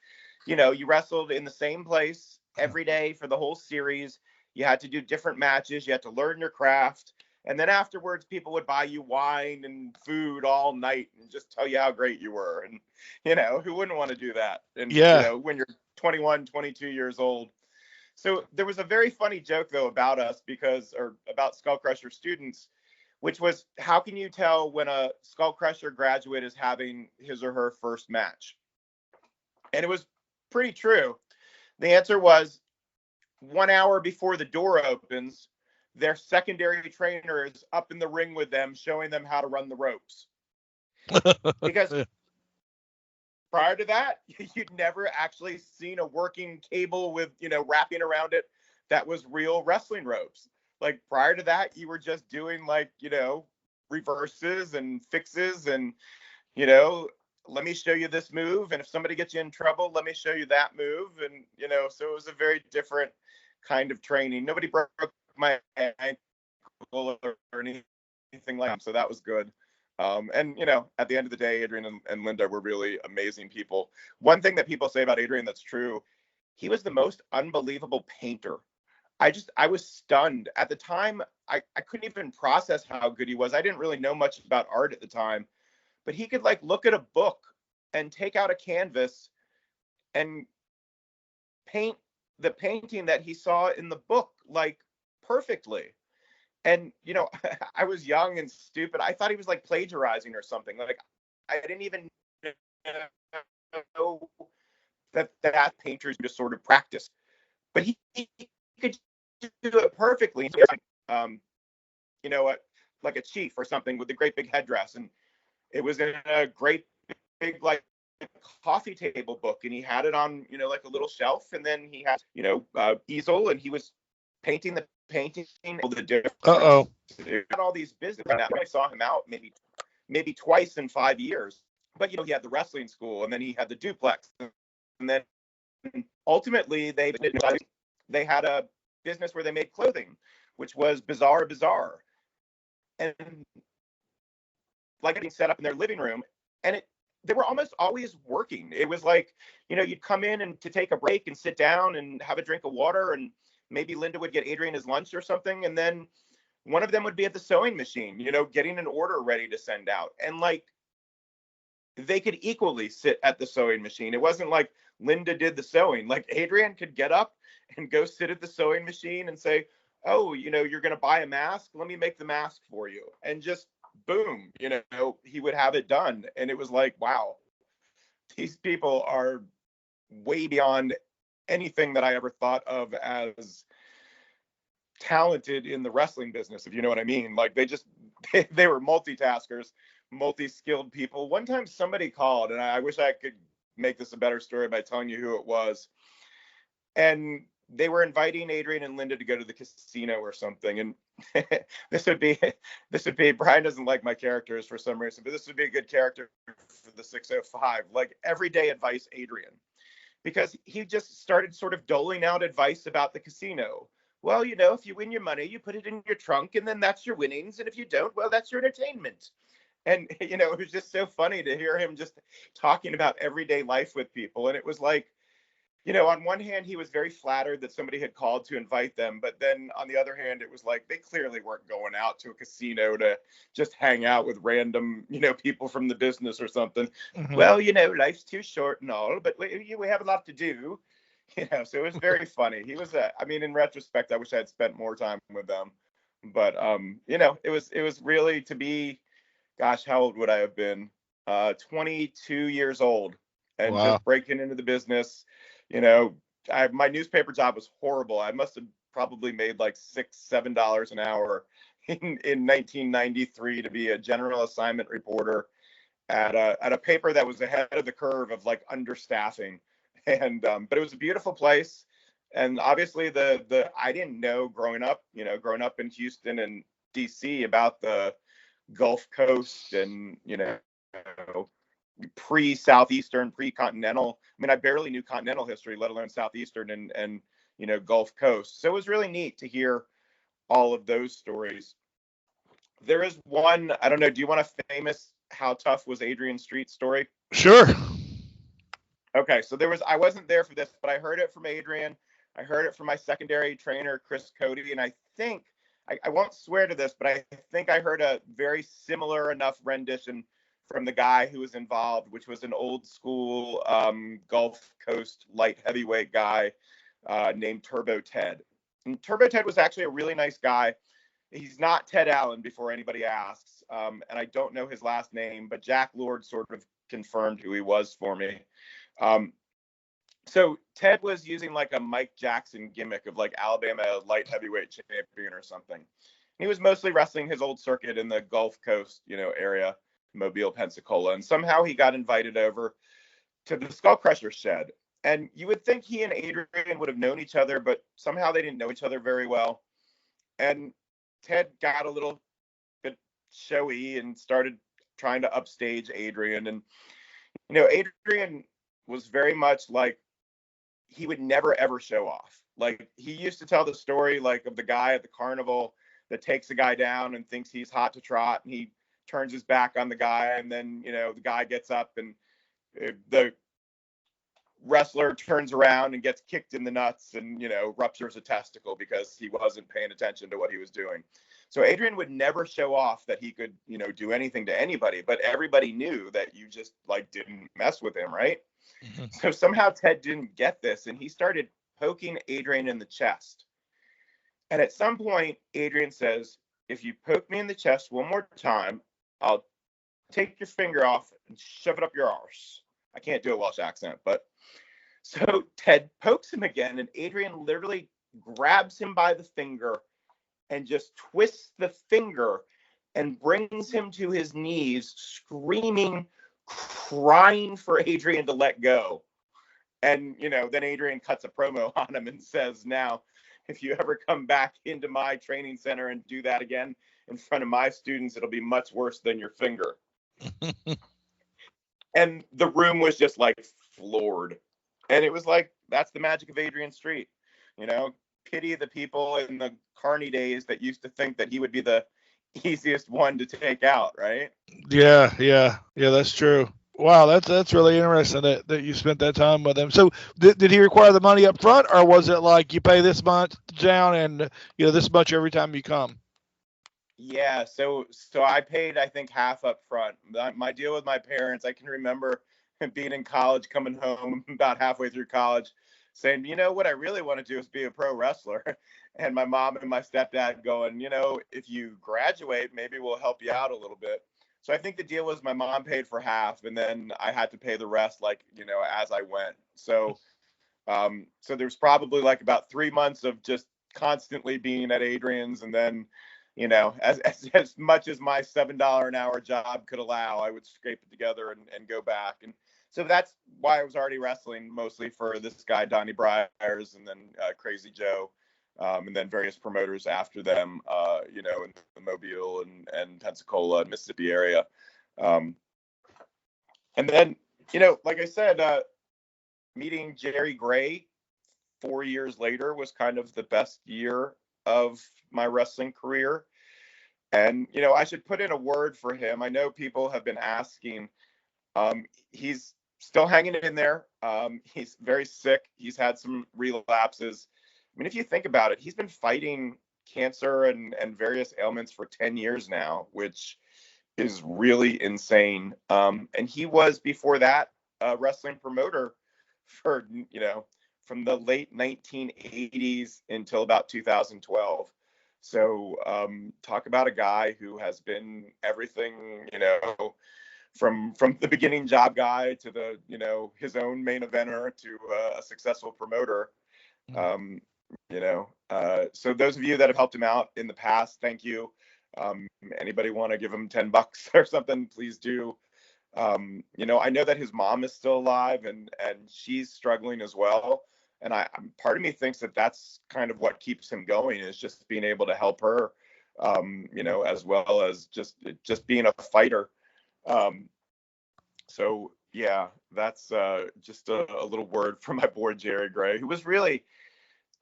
you wrestled in the same place every day for the whole series. You had to do different matches. You had to learn your craft. And then afterwards, people would buy you wine and food all night and just tell you how great you were. And, who wouldn't want to do that? And, when you're 21, 22 years old. So there was a very funny joke, though, about about Skull Crusher students, which was, how can you tell when a Skull Crusher graduate is having his or her first match? And it was pretty true. The answer was 1 hour before the door opens, their secondary trainer is up in the ring with them, showing them how to run the ropes. Because prior to that, you'd never actually seen a working cable with, wrapping around it that was real wrestling ropes. Like prior to that, you were just doing like, reverses and fixes and, let me show you this move. And if somebody gets you in trouble, let me show you that move. And, so it was a very different kind of training. Nobody broke my ankle or anything like that. So that was good. And, at the end of the day, Adrian and Linda were really amazing people. One thing that people say about Adrian that's true, he was the most unbelievable painter. I was stunned. At the time, I couldn't even process how good he was. I didn't really know much about art at the time, but he could like look at a book and take out a canvas and paint the painting that he saw in the book, like perfectly. And, I was young and stupid. I thought he was like plagiarizing or something. Like I didn't even know that painters just sort of practice, but he could do it perfectly. Like a chief or something with a great big headdress. And it was in a great big, like, coffee table book. And he had it on, like a little shelf. And then he had, easel, and he was painting the painting. The difference. He had all these business. I saw him out maybe twice in 5 years. But, he had the wrestling school, and then he had the duplex. And then ultimately they had a business where they made clothing, which was bizarre. And like being set up in their living room, and they were almost always working. It was like, you'd come in and to take a break and sit down and have a drink of water, and maybe Linda would get Adrian his lunch or something, and then one of them would be at the sewing machine, getting an order ready to send out. And like they could equally sit at the sewing machine. It wasn't like Linda did the sewing. Like Adrian could get up and go sit at the sewing machine and say, oh, you're going to buy a mask. Let me make the mask for you. And just boom, he would have it done. And it was like, wow, these people are way beyond anything that I ever thought of as talented in the wrestling business, if you know what I mean. Like they were multitaskers, multi-skilled people. One time somebody called, and I wish I could make this a better story by telling you who it was. And they were inviting Adrian and Linda to go to the casino or something. And this would be, Brian doesn't like my characters for some reason, but this would be a good character for the 605, like everyday advice Adrian, because he just started sort of doling out advice about the casino. Well, if you win your money, you put it in your trunk, and then that's your winnings. And if you don't, well, that's your entertainment. And, it was just so funny to hear him just talking about everyday life with people. And it was like, on one hand, he was very flattered that somebody had called to invite them. But then on the other hand, it was like they clearly weren't going out to a casino to just hang out with random, people from the business or something. Mm-hmm. Well, life's too short and all, but we have a lot to do. So it was very funny. He was in retrospect, I wish I had spent more time with them. But, it was really to be, gosh, how old would I have been? 22 years old and wow. Just breaking into the business. My newspaper job was horrible. I must have probably made like $6-7 an hour in 1993 to be a general assignment reporter at a paper that was ahead of the curve of like understaffing. And but it was a beautiful place. And obviously I didn't know growing up in Houston and DC about the Gulf Coast and, pre-Southeastern, pre-Continental. I barely knew Continental history, let alone Southeastern and Gulf Coast. So it was really neat to hear all of those stories. There is one, I don't know, do you want a famous How Tough Was Adrian Street story? Sure. Okay, so I wasn't there for this, but I heard it from Adrian. I heard it from my secondary trainer, Chris Cody, and I think, I won't swear to this, but I think I heard a very similar enough rendition from the guy who was involved, which was an old school Gulf Coast light heavyweight guy named Turbo Ted. And Turbo Ted was actually a really nice guy. He's not Ted Allen, before anybody asks, and I don't know his last name, but Jack Lord sort of confirmed who he was for me. So Ted was using like a Mike Jackson gimmick of like Alabama light heavyweight champion or something. He was mostly wrestling his old circuit in the Gulf Coast, area, Mobile, Pensacola. And somehow he got invited over to the Skull Crusher shed. And you would think he and Adrian would have known each other, but somehow they didn't know each other very well. And Ted got a little bit showy and started trying to upstage Adrian. And, Adrian was very much like, he would never, ever show off. Like, he used to tell the story, like, of the guy at the carnival that takes a guy down and thinks he's hot to trot, and he turns his back on the guy, and then, the guy gets up, and the wrestler turns around and gets kicked in the nuts and, ruptures a testicle because he wasn't paying attention to what he was doing. So Adrian would never show off that he could, do anything to anybody, but everybody knew that you just, like, didn't mess with him, right? Mm-hmm. So somehow Ted didn't get this, and he started poking Adrian in the chest. And at some point, Adrian says, if you poke me in the chest one more time, I'll take your finger off and shove it up your arse. I can't do a Welsh accent, but so Ted pokes him again, and Adrian literally grabs him by the finger and just twists the finger and brings him to his knees, screaming, crying for Adrian to let go. And, then Adrian cuts a promo on him and says, now, if you ever come back into my training center and do that again in front of my students, it'll be much worse than your finger. And the room was just like floored. And it was like, that's the magic of Adrian Street. Pity the people in the Carney days that used to think that he would be the easiest one to take out, right? Yeah, that's true. Wow, that's really interesting that you spent that time with him. So did he require the money up front, or was it like you pay this much down and this much every time you come? Yeah, so I paid, I think, half up front. My deal with my parents, I can remember being in college, coming home about halfway through college, saying, you know, what I really want to do is be a pro wrestler. And my mom and my stepdad going, you know, if you graduate, maybe we'll help you out a little bit. So I think the deal was my mom paid for half, and then I had to pay the rest, like, you know, as I went. So there's probably like about 3 months of just constantly being at Adrian's, and then, you know, as much as my $7 an hour job could allow, I would scrape it together and go back. And so that's why I was already wrestling mostly for this guy Donnie Bryars, and then Crazy Joe, and then various promoters after them, you know, in the Mobile and Pensacola and Mississippi area. And then, you know, like I said, meeting Jerry Gray 4 years later was kind of the best year of my wrestling career. And, you know, I should put in a word for him. I know people have been asking. He's still hanging in there. He's very sick. He's had some relapses. I mean, if you think about it, he's been fighting cancer and various ailments for 10 years now, which is really insane. And he was, before that, a wrestling promoter for, you know, from the late 1980s until about 2012. So talk about a guy who has been everything, you know, from the beginning job guy to the, you know, his own main eventer to a successful promoter. You know, so those of you that have helped him out in the past, thank you. Anybody want to give him $10 or something, please do. You know, I know that his mom is still alive, and she's struggling as well. And part of me thinks that that's kind of what keeps him going, is just being able to help her, you know, as well as just being a fighter. So yeah, that's just a little word from my boy Jerry Gray, who was really,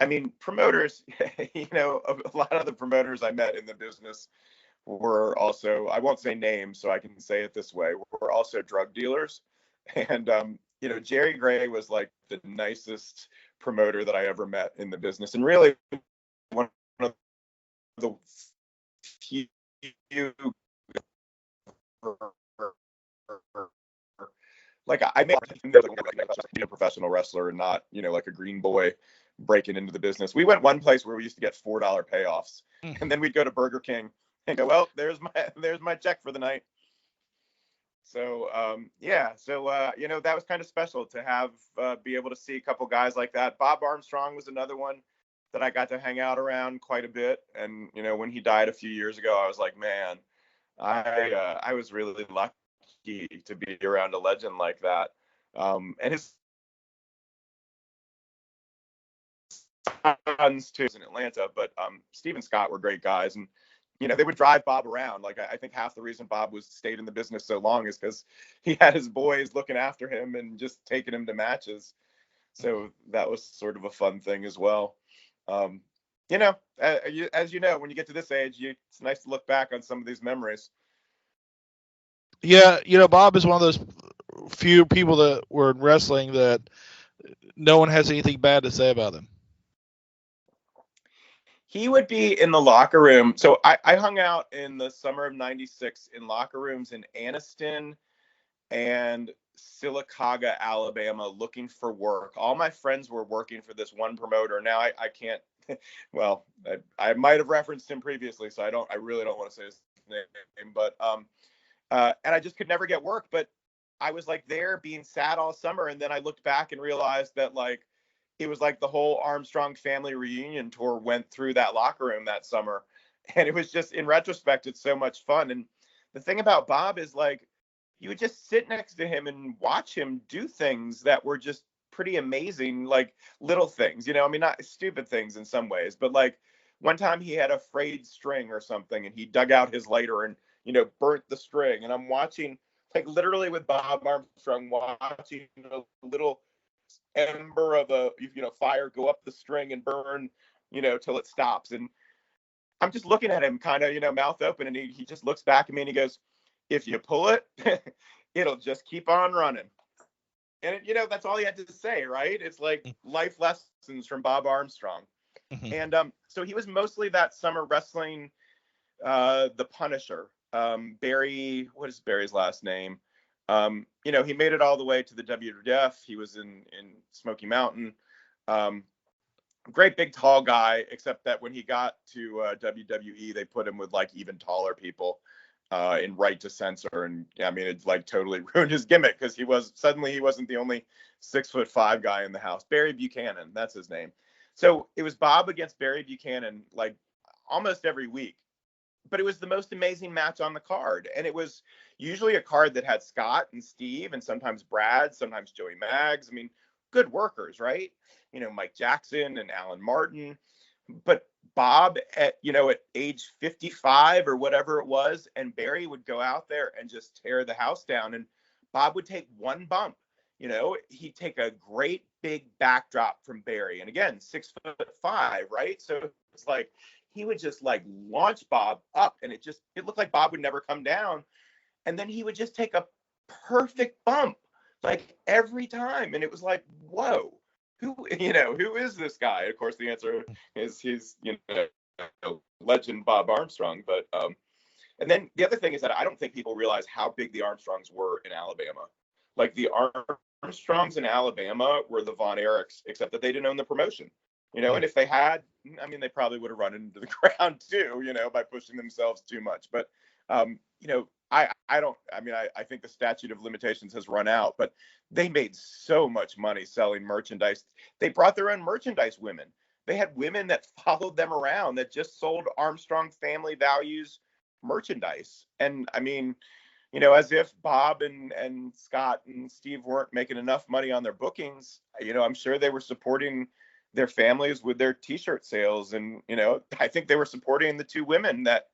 I mean, promoters, you know, a lot of the promoters I met in the business were also, I won't say names, so I can say it this way, were also drug dealers. And, you know, Jerry Gray was like the nicest promoter that I ever met in the business. And really one of the few, like, I made being a professional wrestler and not, you know, like a green boy breaking into the business. We went one place where we used to get $4 payoffs, and then we'd go to Burger King and go, well, there's my check for the night. So yeah, so you know, that was kind of special to have be able to see a couple guys like that. Bob Armstrong was another one that I got to hang out around quite a bit. And you know, when he died a few years ago, I was like, man, I was really lucky to be around a legend like that. And his sons too in Atlanta, but Steve and Scott were great guys. And you know, they would drive Bob around. Like, I think half the reason Bob stayed in the business so long is because he had his boys looking after him and just taking him to matches. So that was sort of a fun thing as well. You know, as you know, when you get to this age, it's nice to look back on some of these memories. Yeah, you know, Bob is one of those few people that were in wrestling that no one has anything bad to say about him. He would be in the locker room. So I hung out in the summer of '96 in locker rooms in Anniston and Sylacauga, Alabama, looking for work. All my friends were working for this one promoter. Now I can't, well, I might have referenced him previously, so I really don't want to say his name, but and I just could never get work. But I was like there being sad all summer, and then I looked back and realized that, like, it was like the whole Armstrong family reunion tour went through that locker room that summer. And it was just, in retrospect, it's so much fun. And the thing about Bob is, like, you would just sit next to him and watch him do things that were just pretty amazing, like little things, you know, I mean, not stupid things in some ways, but like one time he had a frayed string or something, and he dug out his lighter and, you know, burnt the string. And I'm watching, like, literally with Bob Armstrong, watching a little ember of a, you know, fire go up the string and burn, you know, till it stops. And I'm just looking at him kind of, you know, mouth open, and he just looks back at me and he goes, if you pull it, it'll just keep on running. And you know, that's all he had to say, right? It's like life lessons from Bob Armstrong. And so he was mostly that summer wrestling The Punisher. Barry, what is Barry's last name? He made it all the way to the WWF. He was in Smoky Mountain. Great big tall guy, except that when he got to WWE, they put him with like even taller people in Right to Censor, and I mean, it like totally ruined his gimmick because he wasn't the only 6'5" guy in the house. Barry Buchanan, that's his name. So it was Bob against Barry Buchanan like almost every week, but it was the most amazing match on the card, and it was usually a card that had Scott and Steve, and sometimes Brad, sometimes Joey Maggs. I mean, good workers, right? Mike Jackson and Alan Martin. But Bob at age 55 or whatever it was, and Barry would go out there and just tear the house down. And Bob would take one bump. He'd take a great big backdrop from Barry. And again, 6'5", right? So it's like he would just like launch Bob up, and it looked like Bob would never come down. And then he would just take a perfect bump like every time. And it was like, whoa. Who is this guy? Of course, the answer is he's, legend Bob Armstrong. But and then the other thing is that I don't think people realize how big the Armstrongs were in Alabama. Like the Armstrongs in Alabama were the Von Erichs, except that they didn't own the promotion. And if they had, I mean, they probably would have run into the ground too, by pushing themselves too much. But I think the statute of limitations has run out, but they made so much money selling merchandise. They brought their own merchandise women. They had women that followed them around that just sold Armstrong Family Values merchandise. And I mean, as if Bob and Scott and Steve weren't making enough money on their bookings, I'm sure they were supporting their families with their t-shirt sales. And, I think they were supporting the two women that